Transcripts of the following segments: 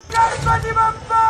गणपति बप्पा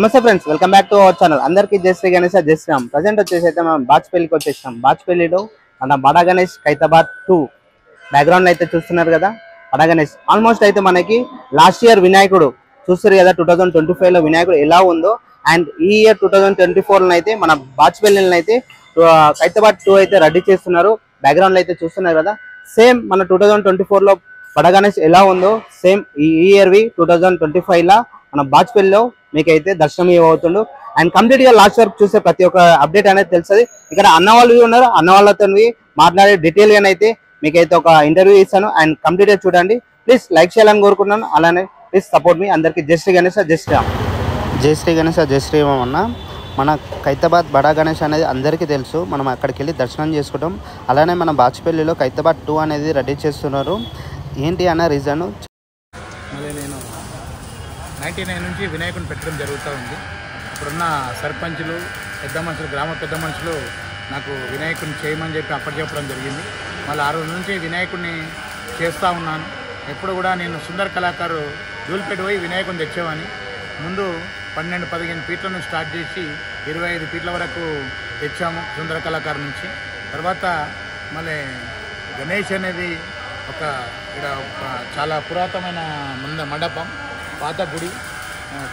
నమస్తే friends, welcome back to our channel. అందరికీ జై శ్రీ గణేష్, జై శ్రీరామ్. ప్రజెంట్ వచ్చేసి అయితే మనం బాచ్పల్లికి వచ్చేసాం. బాచ్పల్లిలో మన బడా గణేష్ ఖైరతాబాద్ 2 బ్యాక్గ్రౌండ్ అయితే చూస్తున్నారు కదా. బడా గణేష్ ఆల్మోస్ట్ అయితే మనకి లాస్ట్ ఇయర్ వినాయకుడు చూస్తారు కదా, 2025 లో వినాయకుడు ఎలా ఉందో, అండ్ ఈ ఇయర్ 2024 అయితే మన బాచ్పల్లిని అయితే ఖైరతాబాద్ 2 అయితే రెడీ చేస్తున్నారు. బ్యాక్గ్రౌండ్ అయితే చూస్తున్నారు కదా. సేమ్ మన 2024 లో బడా గణేష్ ఎలా ఉందో సేమ్ ఈ ఇయర్వి 2025 లా మన బాచ్పల్లిలో మీకైతే దర్శనం ఇవ్వబోతుండు. అండ్ కంప్లీట్ గా లాస్ట్ వరకు చూసే ప్రతి ఒక్క అప్డేట్ అనేది తెలుస్తుంది. ఇక్కడ అన్న వాళ్ళు ఉన్నారు, అన్న వాళ్ళతో మాట్లాడే డీటెయిల్ గానైతే మీకైతే ఒక ఇంటర్వ్యూ ఇస్తాను. అండ్ కంప్లీట్ గా చూడండి. ప్లీజ్ లైక్ చేయాలని కోరుకుంటున్నాను. అలానే ప్లీజ్ సపోర్ట్ మీ. అందరికీ జై శ్రీ గణేష్, జై శ్రీరామ్. జై శ్రీ గణేష్, జై శ్రీరామ్. అన్న మన ఖైరతాబాద్ బడా గణేష్ అనేది అందరికీ తెలుసు. మనం అక్కడికి వెళ్ళి దర్శనం చేసుకుంటాం. అలానే మన బాచ్పల్లిలో ఖైరతాబాద్ 2 అనేది రెడీ చేస్తున్నారు. ఏంటి అన్న రీజను? మళ్ళీ నేను 99 నుంచి వినాయకుడిని పెట్టడం జరుగుతూ ఉంది. ఇప్పుడున్న సర్పంచులు, పెద్ద మనుషులు, గ్రామ పెద్ద మనుషులు నాకు వినాయకుడిని చేయమని చెప్పి అప్పచెప్పడం జరిగింది. మళ్ళీ ఆ రోజు నుంచి వినాయకుడిని చేస్తూ ఉన్నాను. ఎప్పుడు కూడా నేను సుందర కళాకారు ధూళిపేట పోయి వినాయకుడిని తెచ్చేవాని. ముందు 12-15 ఫీట్ల నుంచి స్టార్ట్ చేసి 25 ఫీట్ల వరకు తెచ్చాము సుందర కళాకారు నుంచి. తర్వాత మళ్ళీ గణేష్ అనేది ఇక్కడ చాలా పురాతనమైన మండపం, పాత గుడి,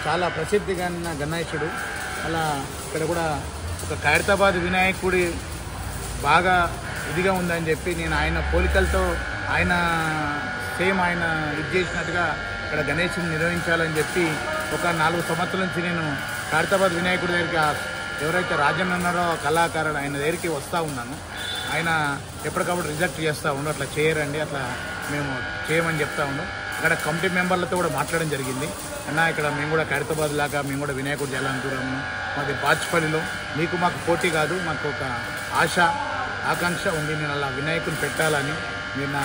చాలా ప్రసిద్ధిగాన్న గణేశుడు. అలా ఇక్కడ కూడా ఒక ఖైరతాబాద్ వినాయకుడి బాగా ఇదిగా ఉందని చెప్పి నేను ఆయన పోలికలతో ఆయన సేమ్ ఆయన ఇది చేసినట్టుగా ఇక్కడ గణేశుని నిర్వహించాలని చెప్పి ఒక 4 సంవత్సరాల నుంచి నేను ఖైరతాబాద్ వినాయకుడి దగ్గరికి ఎవరైతే రాజన్న ఉన్నారో కళాకారుడు ఆయన దగ్గరికి వస్తూ ఉన్నాను. ఆయన ఎప్పటికప్పుడు రిజెక్ట్ చేస్తూ ఉండు, అట్లా చేయరండి, అట్లా మేము చేయమని చెప్తా ఉండు. ఇక్కడ కమిటీ మెంబర్లతో కూడా మాట్లాడడం జరిగింది. అన్న ఇక్కడ మేము కూడా ఖైరతాబాద్ లాగా మేము కూడా వినాయకుడు చేయాలనుకుంటున్నాము. మాది బాచ్పల్లిలో మీకు మాకు పోటీ కాదు, మాకు ఒక ఆకాంక్ష ఉంది. నేను అలా వినాయకుడిని పెట్టాలని మీరు నా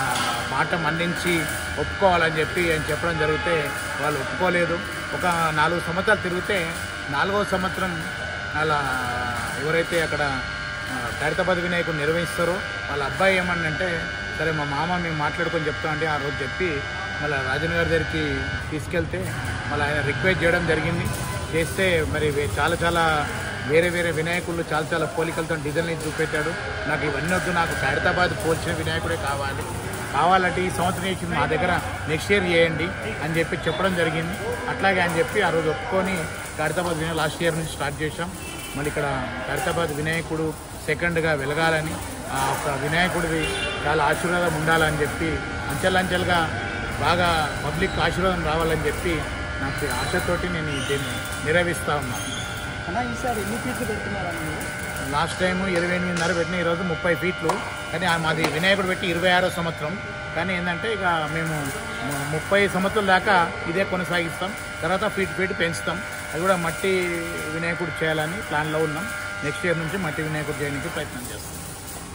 మాట మన్నించి ఒప్పుకోవాలని చెప్పి ఆయన చెప్పడం జరిగితే వాళ్ళు ఒప్పుకోలేదు. ఒక 4 సంవత్సరాలు తిరిగితే 4వ సంవత్సరం అలా ఎవరైతే అక్కడ ఖైరతాబాద్ వినాయకుడు నిర్వహిస్తారో వాళ్ళ అబ్బాయి ఏమన్నంటే, సరే మా మామ మేము మాట్లాడుకొని చెప్తామండి ఆ రోజు చెప్పి మళ్ళీ రాజన్ గారి దగ్గరికి తీసుకెళ్తే మళ్ళీ ఆయన రిక్వెస్ట్ చేయడం జరిగింది. చేస్తే మరి చాలా వేరే వినాయకుళ్ళు చాలా పోలికలతో డిజైన్లు చూపెట్టాడు. నాకు ఇవన్నీ వద్దు, నాకు ఖైరతాబాద్ పోల్చిన వినాయకుడే కావాలంటే ఈ సంవత్సరం చేసి మా దగ్గర నెక్స్ట్ ఇయర్ చేయండి అని చెప్పి చెప్పడం జరిగింది. అట్లాగే అని చెప్పి ఆ రోజు ఒప్పుకొని ఖైరతాబాద్ వినాయకుడు లాస్ట్ ఇయర్ నుంచి స్టార్ట్ చేశాం. మళ్ళీ ఇక్కడ ఖైరతాబాద్ వినాయకుడు సెకండ్గా వెలగాలని, ఒక వినాయకుడిది చాలా ఆశీర్వాదం ఉండాలని చెప్పి అంచెలంచెలుగా బాగా పబ్లిక్ ఆశీర్వాదం రావాలని చెప్పి నాకు ఆశతోటి నేను దీన్ని నిర్వహిస్తూ ఉన్నాను. ఈసారి ఎన్ని ఫీట్లు పెడుతున్నారని? లాస్ట్ టైం 28.5 పెట్టిన, ఈరోజు 30 ఫీట్లు. కానీ మాది వినాయకుడు పెట్టి 26వ సంవత్సరం. కానీ ఏంటంటే ఇక మేము 30 సంవత్సరాల దాకా ఇదే కొనసాగిస్తాం. తర్వాత ఫీట్ పెంచుతాం. అది కూడా మట్టి వినాయకుడు చేయాలని ప్లాన్లో ఉన్నాం. నెక్స్ట్ ఇయర్ నుంచి మట్టి వినాయకుడు చేయడానికి ప్రయత్నం చేస్తాం.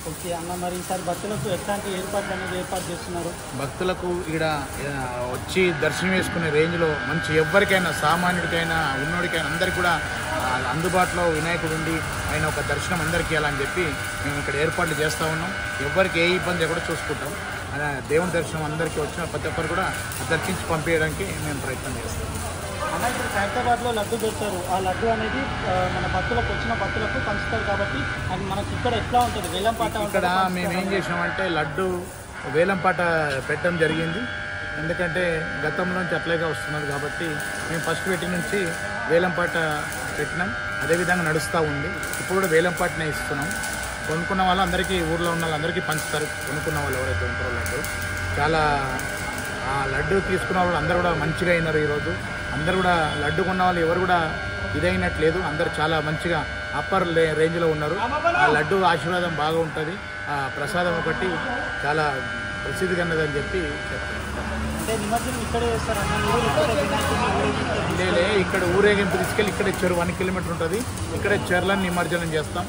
ఓకే అన్న, మరి ఈసారి భక్తులకు ఎట్లాంటి ఏర్పాటు చేస్తున్నారు? భక్తులకు ఇక్కడ వచ్చి దర్శనం చేసుకునే రేంజ్లో మంచి ఎవరికైనా, సామాన్యుడికైనా, ఉన్నోడికైనా అందరికీ కూడా అందుబాటులో వినాయకుడు ఉండి ఆయన ఒక దర్శనం అందరికీ ఇవ్వాలని చెప్పి మేము ఇక్కడ ఏర్పాట్లు చేస్తూ ఉన్నాం. ఎవరికి ఏ ఇబ్బంది కూడా చూసుకుంటాం. దేవుని దర్శనం అందరికీ వచ్చిన ప్రతి ఒక్కరు కూడా దర్శించి పంపించడానికి మేము ప్రయత్నం చేస్తాం. అన్న ఇప్పుడు ఖైరతాబాద్లో లడ్డు తెచ్చారు. ఆ లడ్డు అనేది మన భక్తులకు వచ్చిన భక్తులకు పంచుతారు కాబట్టి అది మనకి ఇక్కడ ఎట్లా ఉంటుంది? వేలంపాట ఇక్కడ మేము ఏం చేసినామంటే లడ్డు వేలంపాట పెట్టడం జరిగింది. ఎందుకంటే గతంలో నుంచి అట్లాగే వస్తున్నది కాబట్టి మేము ఫస్ట్ పెట్టి నుంచి వేలంపాట పెట్టినాం. అదేవిధంగా నడుస్తూ ఉంది. ఇప్పుడు కూడా వేలంపాటనే ఇస్తున్నాం. కొనుక్కున్న వాళ్ళందరికీ ఊర్లో ఉన్న వాళ్ళందరికీ పంచుతారు. కొనుక్కున్న వాళ్ళు ఎవరైతే ఉంటారో లడ్డు చాలా ఆ లడ్డు తీసుకున్న వాళ్ళు అందరూ కూడా మంచిగా అయినారు. ఈరోజు అందరూ కూడా లడ్డు కొన్న వాళ్ళు ఎవరు కూడా ఇదైనట్లేదు. అందరూ చాలా మంచిగా అప్పర్ రేంజ్లో ఉన్నారు. ఆ లడ్డు ఆశీర్వాదం బాగా ఉంటుంది. ఆ ప్రసాదం ఒకటి చాలా ప్రసిద్ధి కన్నదని చెప్పి చెప్తాను. లేలే ఇక్కడ ఊరేగింపు తీసుకెళ్ళి ఇక్కడే చెరువు 1 కిలోమీటర్ ఉంటుంది. ఇక్కడే చెర్లను నిమజ్జనం చేస్తాం.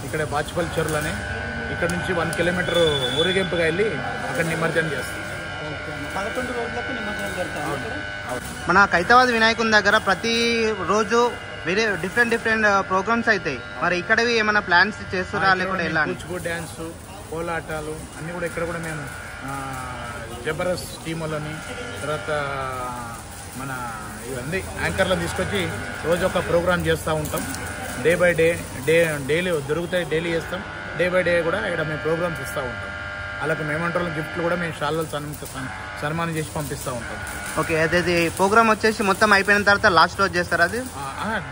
ఇక్కడే బాచుపల్లి చెరువులని ఇక్కడ నుంచి 1 కిలోమీటర్ ఊరేగింపుగా వెళ్ళి అక్కడ నిమజ్జనం చేస్తాం. 11 రోజులకు నిమజ్జనం చేస్తాం. మన ఖైరతాబాద్ వినాయకుని దగ్గర ప్రతి రోజు వేరే డిఫరెంట్ ప్రోగ్రామ్స్ అవుతాయి. మరి ఇక్కడవి ఏమైనా ప్లాన్స్ చేస్తారా లేకపోతే ఎలా? కూచిపూడి డ్యాన్సు, కోలాటాలు అన్నీ కూడా ఇక్కడ కూడా మేము జబర్దస్త్ టీములని తర్వాత మన ఇవన్నీ యాంకర్లను తీసుకొచ్చి రోజు ఒక ప్రోగ్రామ్ చేస్తూ ఉంటాం. డే బై డే డైలీ దొరుకుతాయి, డైలీ చేస్తాం. డే బై డే కూడా ఇక్కడ మేము ప్రోగ్రామ్స్ ఇస్తూ ఉంటాం. అలాగే మేమంటారు గిఫ్ట్లు కూడా మేము షాల్లో సన్మానం చేసి పంపిస్తూ ఉంటాం. ఓకే, అదే ప్రోగ్రామ్ వచ్చేసి మొత్తం అయిపోయిన తర్వాత లాస్ట్ రోజు చేస్తారా? అది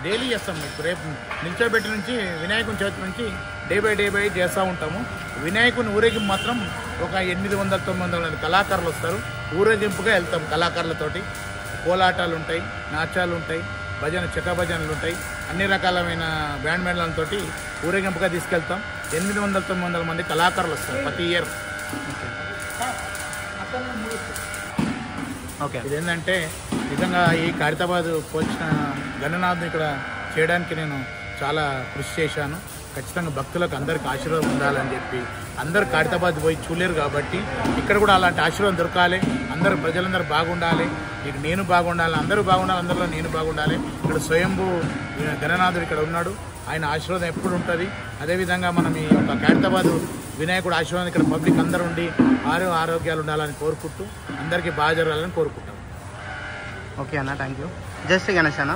డైలీ చేస్తాం. ఇప్పుడు రేపు నిల్చోబెట్టి నుంచి వినాయకుని చవితి నుంచి డే బై చేస్తూ ఉంటాము. వినాయకుని ఊరేగింపు మాత్రం ఒక 800-900 కళాకారులు వస్తారు. ఊరేగింపుగా వెళ్తాం కళాకారులతోటి. కోలాటాలు ఉంటాయి, నాట్యాలు ఉంటాయి, చెక్క భజనలు ఉంటాయి. అన్ని రకాలమైన బ్యాండ్ మేళాలతో ఊరేగింపుగా తీసుకెళ్తాం. 800-900 మంది కళాకారులు వస్తారు ప్రతి ఇయర్. ఓకే, ఇదేంటంటే నిజంగా ఈ ఖైరతాబాద్ వచ్చిన గణనాథ్ ఇక్కడ చేయడానికి నేను చాలా కృషి చేశాను. ఖచ్చితంగా భక్తులకు అందరికి ఆశీర్వాదం ఉండాలని చెప్పి అందరు ఖైరతాబాద్ పోయి చూలేరు కాబట్టి ఇక్కడ కూడా అలాంటి ఆశీర్వాదం దొరకాలి. అందరూ ప్రజలందరూ బాగుండాలి. ఇక నేను బాగుండాలి, అందరూ బాగుండాలి, అందరిలో నేను బాగుండాలి. ఇక్కడ స్వయంభూ గణనాథుడు ఇక్కడ ఉన్నాడు. ఆయన ఆశీర్వాదం ఎప్పుడు ఉంటుంది. అదేవిధంగా మనం ఈ యొక్క ఖైరతాబాద్ వినాయకుడు ఆశీర్వాదం ఇక్కడ పబ్లిక్ అందరూ ఉండి ఆరోగ్యాలు ఉండాలని కోరుకుంటూ అందరికీ బాగా జరగాలని కోరుకుంటాం. ఓకే అన్న, థ్యాంక్ యూ. జై శ్రీ గణేష్ అన్న.